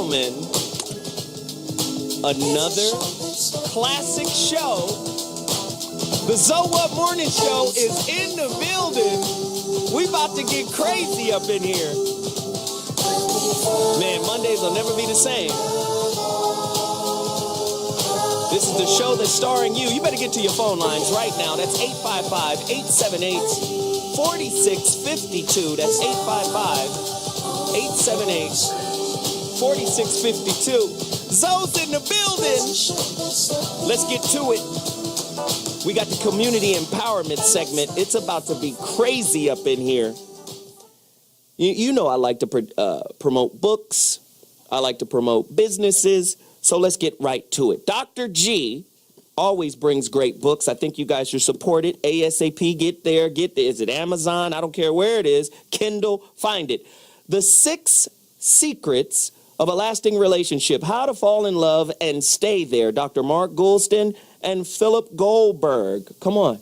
gentlemen, another classic show. The ZWMS Morning Show is in the building. We about to get crazy up in here. Man, Mondays will never be the same. This is the show that's starring you. You better get to your phone lines right now. That's 855-878-4652. That's 855-878-4652. Zoe's in the building. Let's get to it. We got the community empowerment segment. It's about to be crazy up in here. You know I like to promote books. I like to promote businesses. So let's get right to it. Dr. G always brings great books. I think you guys should support it. ASAP, get there. Is it Amazon? I don't care where it is. Kindle, find it. The 6 Secrets of a Lasting Relationship. How to Fall in Love and Stay There. Dr. Mark Goulston and Philip Goldberg. Come on.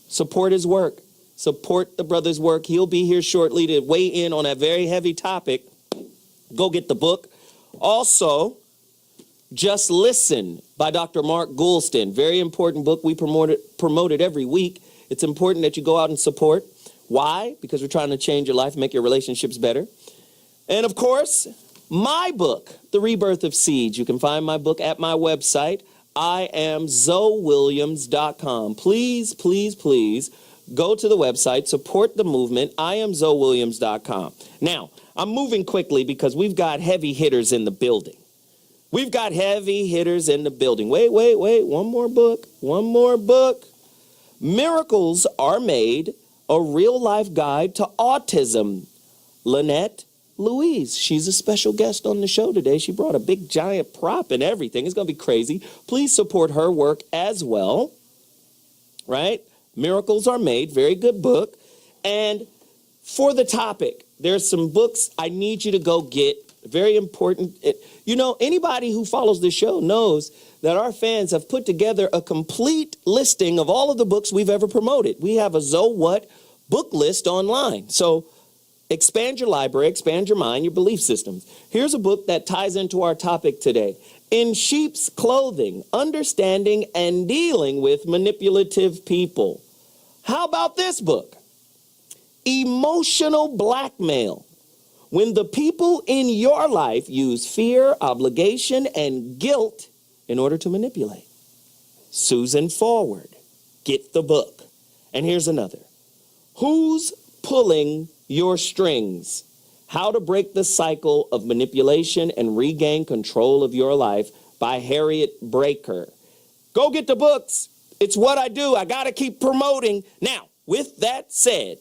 Support his work. Support the brother's work. He'll be here shortly to weigh in on that very heavy topic. Go get the book. Also, Just Listen by Dr. Mark Goulston. Very important book. We promote it every week. It's important that you go out and support. Why? Because we're trying to change your life, make your relationships better. And of course, my book, The Rebirth of Seeds. You can find my book at my website, IamZoeWilliams.com. Please, please, please go to the website, support the movement, IamZoeWilliams.com. Now, I'm moving quickly because we've got heavy hitters in the building. We've got heavy hitters in the building. Wait. One more book. Miracles Are Made, a real-life guide to autism. Lynette Louise. She's a special guest on the show today. She brought a big, giant prop and everything. It's going to be crazy. Please support her work as well. Right? Miracles Are Made. Very good book. And for the topic, there's some books I need you to go get. Very important. You know, anybody who follows this show knows that our fans have put together a complete listing of all of the books we've ever promoted. We have a ZWMS book list online. So expand your library, expand your mind, your belief systems. Here's a book that ties into our topic today. In Sheep's Clothing, Understanding and Dealing with Manipulative People. How about this book? Emotional Blackmail. When the people in your life use fear, obligation, and guilt in order to manipulate. Susan Forward. Get the book. And here's another. Who's Pulling Your Strings? How to Break the Cycle of Manipulation and Regain Control of Your Life by Harriet Breaker. Go get the books. It's what I do. I got to keep promoting. Now, with that said,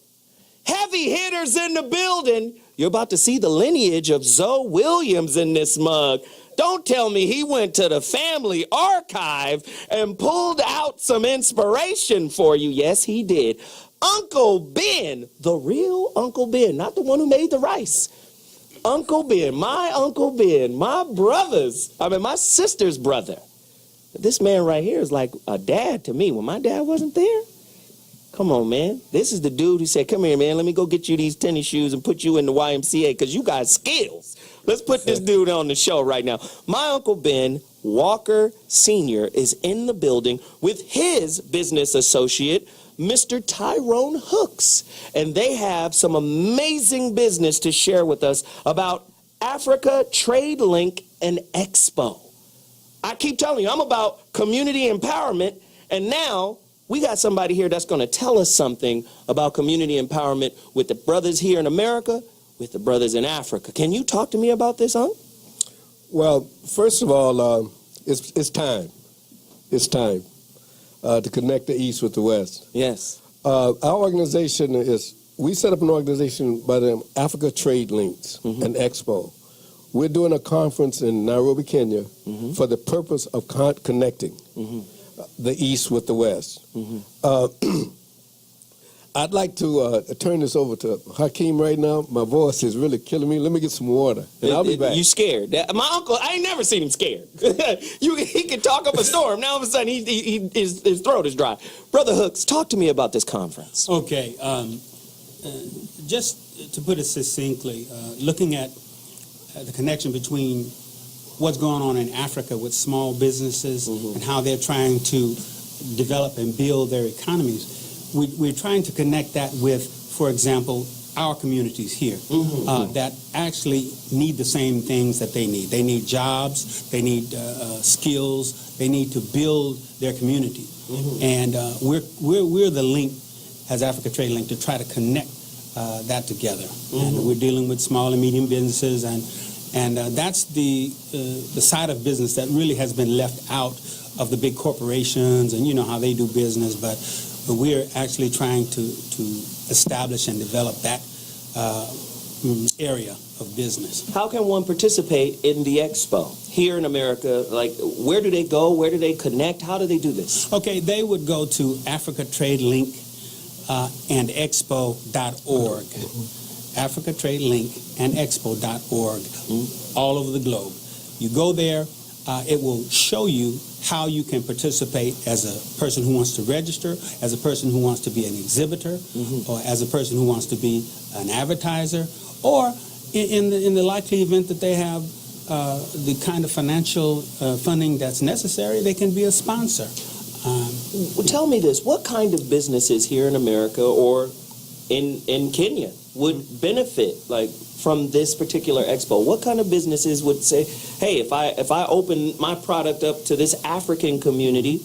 heavy hitters in the building. You're about to see the lineage of Zoe Williams in this mug. Don't tell me he went to the family archive and pulled out some inspiration for you. Yes, he did. Uncle Ben, the real Uncle Ben, not the one who made the rice. Uncle Ben, my my sister's brother. This man right here is like a dad to me. When my dad wasn't there, come on, man. This is the dude who said, come here, man. Let me go get you these tennis shoes and put you in the YMCA because you got skills. Let's put this dude on the show right now. My Uncle Ben Walker Sr. is in the building with his business associate, Mr. Tyrone Hooks. And they have some amazing business to share with us about Africa Trade Link and Expo. I keep telling you, I'm about community empowerment, and now we got somebody here that's going to tell us something about community empowerment with the brothers here in America, with the brothers in Africa. Can you talk to me about this, huh? Well, first of all, it's time. It's time to connect the East with the West. Yes. Our organization we set up an organization by the Africa Trade Links and Expo. We're doing a conference in Nairobi, Kenya, for the purpose of connecting the East with the West. I'd like to turn this over to Hakeem right now. My voice is really killing me. Let me get some water, and I'll be back. You scared? My uncle, I ain't never seen him scared. He can talk up a storm. Now all of a sudden, his throat is dry. Brother Hooks, talk to me about this conference. Okay. Just to put it succinctly, looking at the connection between what's going on in Africa with small businesses and how they're trying to develop and build their economies. We're trying to connect that with, for example, our communities here that actually need the same things that they need. They need jobs, they need skills, they need to build their community. And we're the link as Africa Trade Link to try to connect that together. And we're dealing with small and medium businesses, and that's the side of business that really has been left out of the big corporations, and you know how they do business, but we're actually trying to establish and develop that area of business. How can one participate in the expo here in America? Like, where do they go? Where do they connect? How do they do this? Okay, they would go to Africa Trade Link and Expo.org. Africa Trade Link and Expo.org, all over the globe. You go there, it will show you how you can participate as a person who wants to register, as a person who wants to be an exhibitor, or as a person who wants to be an advertiser, or in the likely event that they have the kind of financial funding that's necessary, they can be a sponsor. Well, tell me this, what kind of businesses here in America or in Kenya would benefit from this particular expo? What kind of businesses would say, hey, if I open my product up to this African community,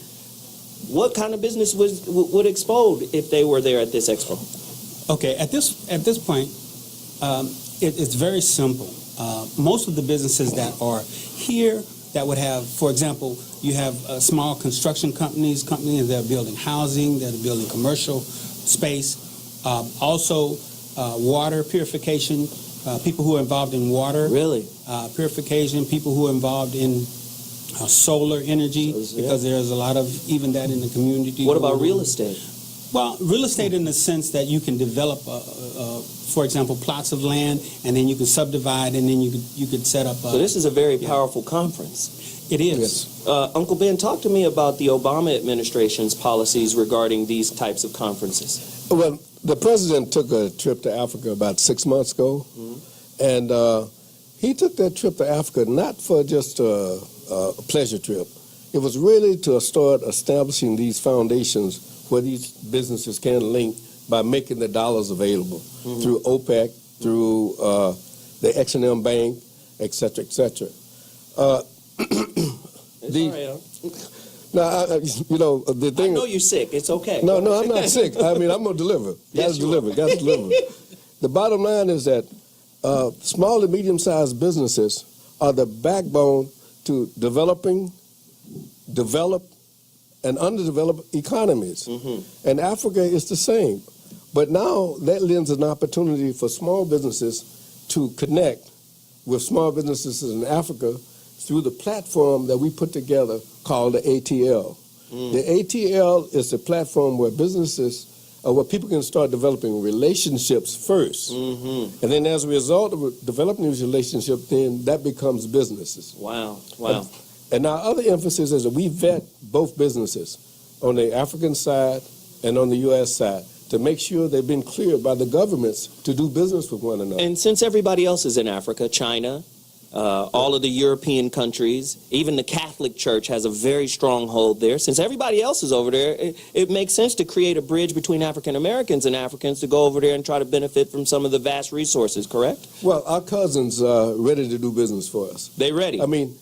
what kind of business would explode if they were there at this expo? Okay, at this point, it's very simple. Most of the businesses that are here that would have, for example, you have small construction companies that are building housing, that are building commercial space, also water purification, people who are involved in water purification, people who are involved in solar energy, because there's a lot of even that in the community. What about real estate? Well, real estate in the sense that you can develop, for example, plots of land, and then you can subdivide, and then you could set up. So this is a very powerful conference. It is. Uncle Ben, talk to me about the Obama administration's policies regarding these types of conferences. Well, the president took a trip to Africa about 6 months ago, and he took that trip to Africa not for just a pleasure trip. It was really to start establishing these foundations where these businesses can link by making the dollars available through OPEC, through the X&M Bank, et cetera, et cetera. Now, the thing. I know you're sick. It's okay. No, I'm not sick. I mean, I'm going to deliver. Yes, God's deliver. The bottom line is that small and medium-sized businesses are the backbone to develop, and underdeveloped economies. And Africa is the same. But now that lends an opportunity for small businesses to connect with small businesses in Africa through the platform that we put together called the ATL. The ATL is the platform where where people can start developing relationships first. And then as a result of developing these relationships, then that becomes businesses. Wow. And our other emphasis is that we vet both businesses on the African side and on the U.S. side to make sure they've been cleared by the governments to do business with one another. And since everybody else is in Africa, China, all of the European countries, even the Catholic Church has a very strong hold there. Since everybody else is over there, it makes sense to create a bridge between African Americans and Africans to go over there and try to benefit from some of the vast resources, correct? Well, our cousins are ready to do business for us. They ready? I mean,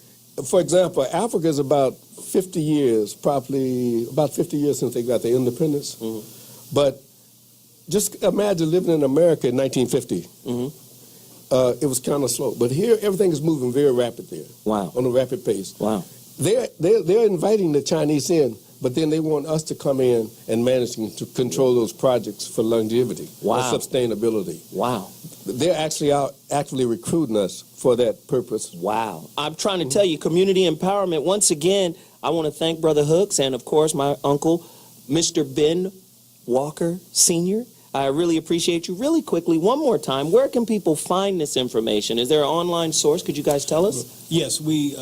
for example, Africa is about 50 years, probably about 50 years since they got their independence. But just imagine living in America in 1950. It was kind of slow. But here, everything is moving very rapidly. Wow. On a rapid pace. Wow. They're inviting the Chinese in, but then they want us to come in and manage to control those projects for longevity. Wow. And sustainability. Wow. They're actually actively recruiting us for that purpose. Wow. I'm trying to tell you, community empowerment. Once again, I want to thank Brother Hooks and, of course, my uncle, Mr. Ben Walker Sr. I really appreciate you. Really quickly, one more time, where can people find this information? Is there an online source? Could you guys tell us? Yes, we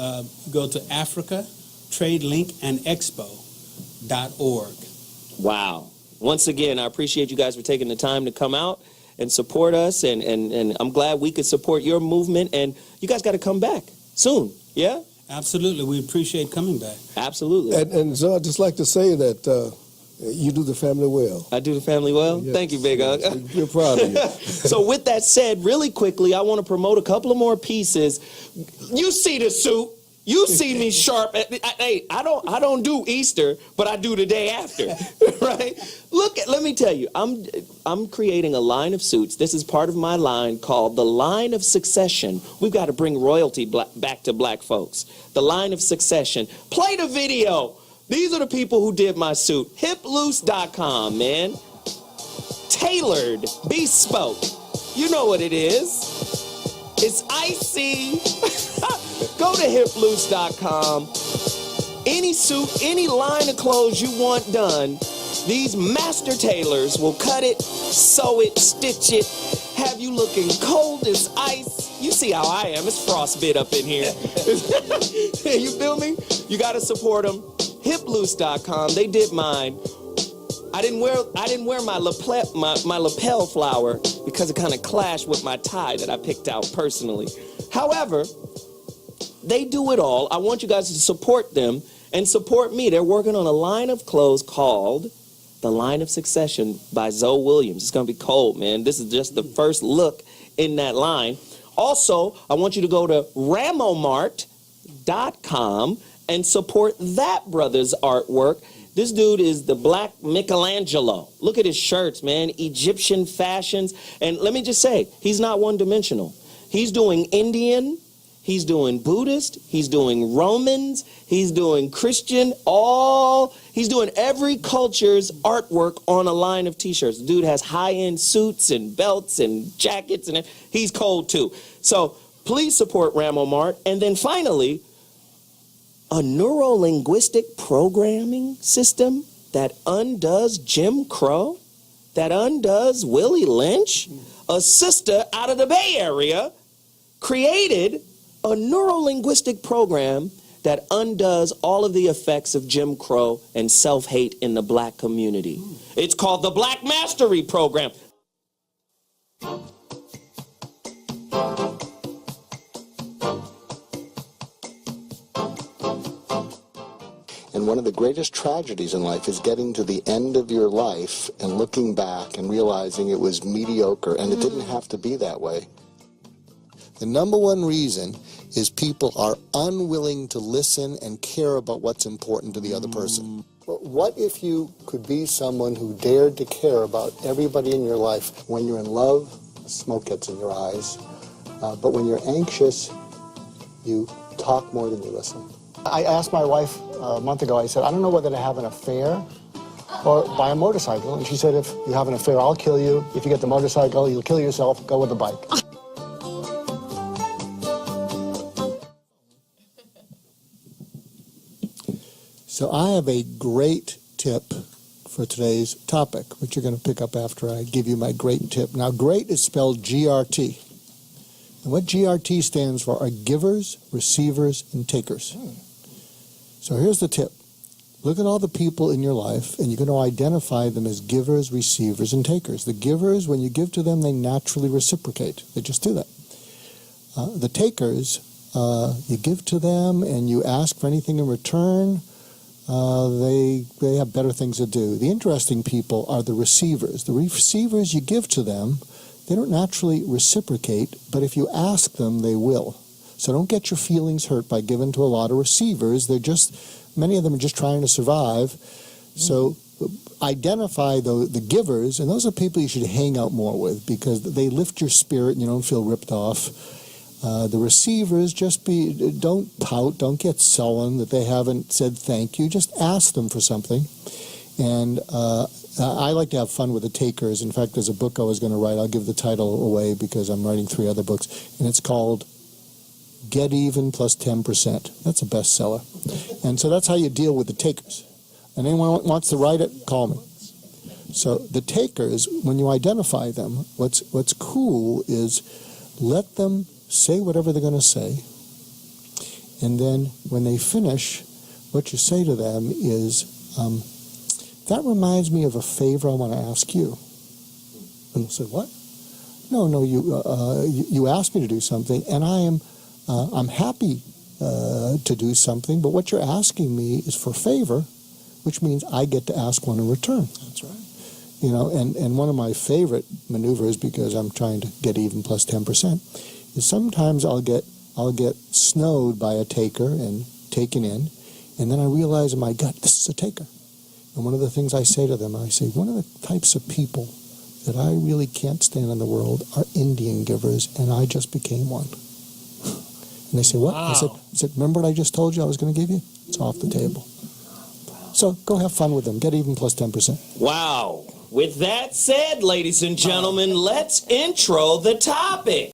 go to Africa Trade Link and Expo.org. Wow. Once again, I appreciate you guys for taking the time to come out and support us, and I'm glad we could support your movement, and you guys got to come back soon. Yeah? Absolutely. We appreciate coming back. Absolutely. And so I'd just like to say that you do the family well. I do the family well? Yes, Thank you, Big Hug. yes, we're proud of you. So with that said, really quickly, I want to promote a couple of more pieces. You see the suit. You see me sharp. Hey, I don't do Easter, but I do the day after, right? Let me tell you, I'm creating a line of suits. This is part of my line called the Line of Succession. We've got to bring royalty back to black folks. The Line of Succession. Play the video. These are the people who did my suit. Hiploose.com, man. Tailored, bespoke. You know what it is. It's icy. Go to hiploose.com. Any suit, any line of clothes you want done, these master tailors will cut it, sew it, stitch it, have you looking cold as ice. You see how I am. It's frostbit up in here. You feel me? You got to support them. Hiploose.com. They did mine. I didn't wear my lapel flower because it kind of clashed with my tie that I picked out personally. However, they do it all. I want you guys to support them and support me. They're working on a line of clothes called The Line of Succession by ZWMS. It's going to be cold, man. This is just the first look in that line. Also, I want you to go to ramomart.com and support that brother's artwork. This dude is the Black Michelangelo. Look at his shirts, man. Egyptian fashions. And let me just say, he's not one-dimensional. He's doing Indian. He's doing Buddhist, he's doing Romans, he's doing Christian, he's doing every culture's artwork on a line of t-shirts. The dude has high-end suits and belts and jackets, and he's cold too. So please support Ramomart. And then finally, a neuro-linguistic programming system that undoes Jim Crow, that undoes Willie Lynch, a sister out of the Bay Area, created a neuro-linguistic program that undoes all of the effects of Jim Crow and self-hate in the black community. It's called the Black Mastery Program. And one of the greatest tragedies in life is getting to the end of your life and looking back and realizing it was mediocre and it didn't have to be that way. The number one reason is people are unwilling to listen and care about what's important to the other person. But what if you could be someone who dared to care about everybody in your life? When you're in love, smoke gets in your eyes. But when you're anxious, you talk more than you listen. I asked my wife a month ago, I said, I don't know whether to have an affair or buy a motorcycle. And she said, if you have an affair, I'll kill you. If you get the motorcycle, you'll kill yourself. Go with the bike. So I have a great tip for today's topic, which you're going to pick up after I give you my great tip. Now, great is spelled GRT. And what GRT stands for are givers, receivers, and takers. So here's the tip. Look at all the people in your life, and you're going to identify them as givers, receivers, and takers. The givers, when you give to them, they naturally reciprocate. They just do that. The takers, you give to them, and you ask for anything in return. They have better things to do. The interesting people are the receivers. The receivers, you give to them, they don't naturally reciprocate, but if you ask them, they will. So don't get your feelings hurt by giving to a lot of receivers. Many of them are just trying to survive. So identify the givers, and those are people you should hang out more with because they lift your spirit and you don't feel ripped off. The receivers, don't pout, don't get sullen that they haven't said thank you. Just ask them for something. And I like to have fun with the takers. In fact, there's a book I was going to write. I'll give the title away because I'm writing 3 other books. And it's called Get Even plus 10%. That's a bestseller. And so that's how you deal with the takers. And anyone wants to write it, call me. So the takers, when you identify them, what's cool is let them say whatever they're going to say. And then when they finish, what you say to them is, that reminds me of a favor I want to ask you. And they'll say, what? No, you asked me to do something, and I'm happy to do something, but what you're asking me is for favor, which means I get to ask one in return. That's right. You know, and one of my favorite maneuvers, because I'm trying to get even plus 10%, is sometimes I'll get snowed by a taker and taken in, and then I realize in my gut, this is a taker. And one of the things I say to them, I say, one of the types of people that I really can't stand in the world are Indian givers, and I just became one. And they say, what? Wow. I said, remember what I just told you I was going to give you? It's off the table. So go have fun with them. Get even plus 10%. Wow. With that said, ladies and gentlemen, let's intro the topic.